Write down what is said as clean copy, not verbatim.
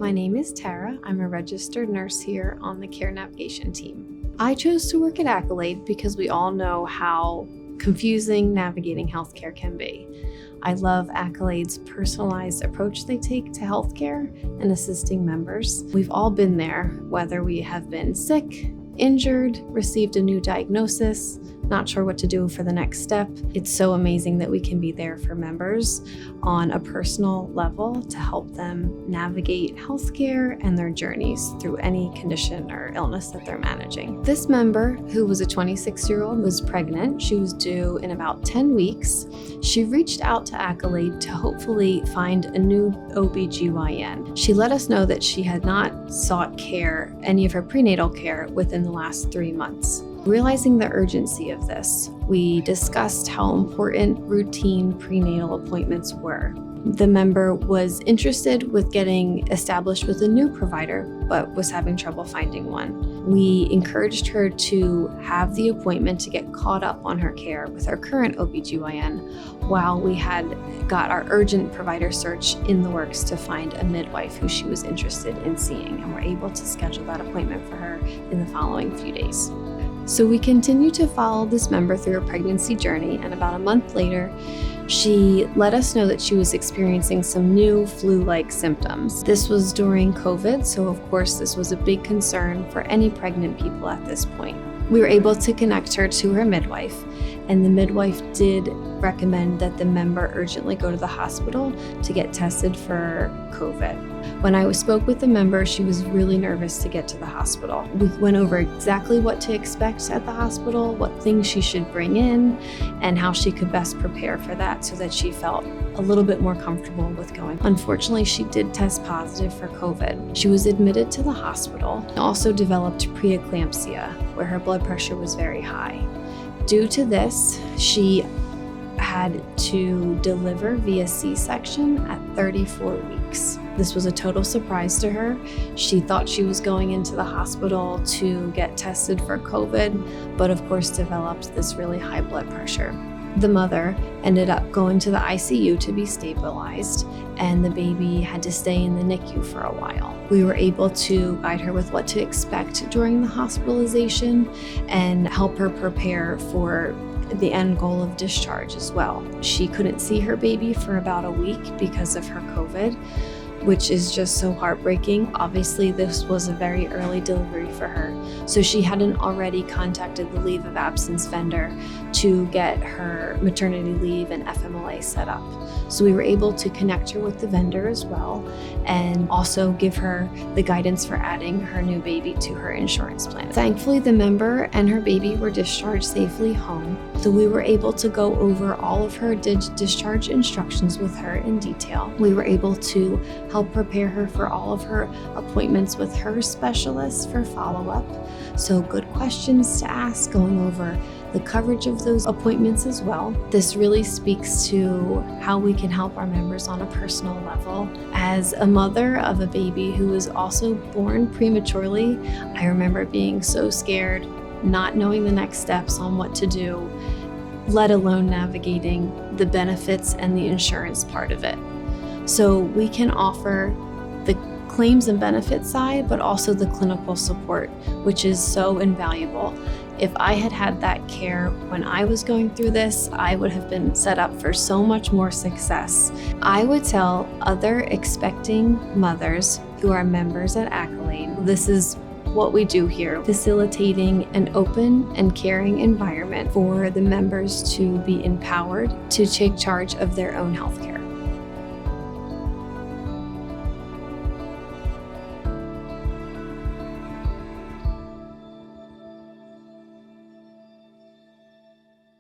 My name is Tara. I'm a registered nurse here on the care navigation team. I chose to work at Accolade because we all know how confusing navigating healthcare can be. I love Accolade's personalized approach they take to healthcare and assisting members. We've all been there, whether we have been sick, injured, received a new diagnosis, not sure what to do for the next step. It's so amazing that we can be there for members on a personal level to help them navigate healthcare and their journeys through any condition or illness that they're managing. This member, who was a 26-year-old, was pregnant. She was due in about 10 weeks. She reached out to Accolade to hopefully find a new OBGYN. She let us know that she had not sought care, any of her prenatal care, within the last 3 months. Realizing the urgency of this, we discussed how important routine prenatal appointments were. The member was interested with getting established with a new provider, but was having trouble finding one. We encouraged her to have the appointment to get caught up on her care with her current OBGYN, while we had got our urgent provider search in the works to find a midwife who she was interested in seeing, and were able to schedule that appointment for her in the following few days. So we continued to follow this member through her pregnancy journey, and about a month later, she let us know that she was experiencing some new flu-like symptoms. This was during COVID, so of course this was a big concern for any pregnant people at this point. We were able to connect her to her midwife, and the midwife did recommend that the member urgently go to the hospital to get tested for COVID. When I spoke with the member, she was really nervous to get to the hospital. We went over exactly what to expect at the hospital, what things she should bring in, and how she could best prepare for that so that she felt a little bit more comfortable with going. Unfortunately, she did test positive for COVID. She was admitted to the hospital and also developed preeclampsia, where her blood pressure was very high. Due to this, she had to deliver via C-section at 34 weeks. This was a total surprise to her. She thought she was going into the hospital to get tested for COVID, but of course developed this really high blood pressure. The mother ended up going to the ICU to be stabilized, and the baby had to stay in the NICU for a while. We were able to guide her with what to expect during the hospitalization and help her prepare for the end goal of discharge as well. She couldn't see her baby for about a week because of her COVID, which is just so heartbreaking. Obviously, this was a very early delivery for her, so she hadn't already contacted the leave of absence vendor to get her maternity leave and FMLA set up. So we were able to connect her with the vendor as well, and also give her the guidance for adding her new baby to her insurance plan. Thankfully, the member and her baby were discharged safely home, so we were able to go over all of her discharge instructions with her in detail. We were able to help prepare her for all of her appointments with her specialist for follow-up. So good questions to ask, going over the coverage of those appointments as well. This really speaks to how we can help our members on a personal level. As a mother of a baby who was also born prematurely, I remember being so scared, not knowing the next steps on what to do, let alone navigating the benefits and the insurance part of it. So we can offer the claims and benefits side, but also the clinical support, which is so invaluable. If I had had that care when I was going through this, I would have been set up for so much more success. I would tell other expecting mothers who are members at Accolade, this is what we do here, facilitating an open and caring environment for the members to be empowered to take charge of their own healthcare.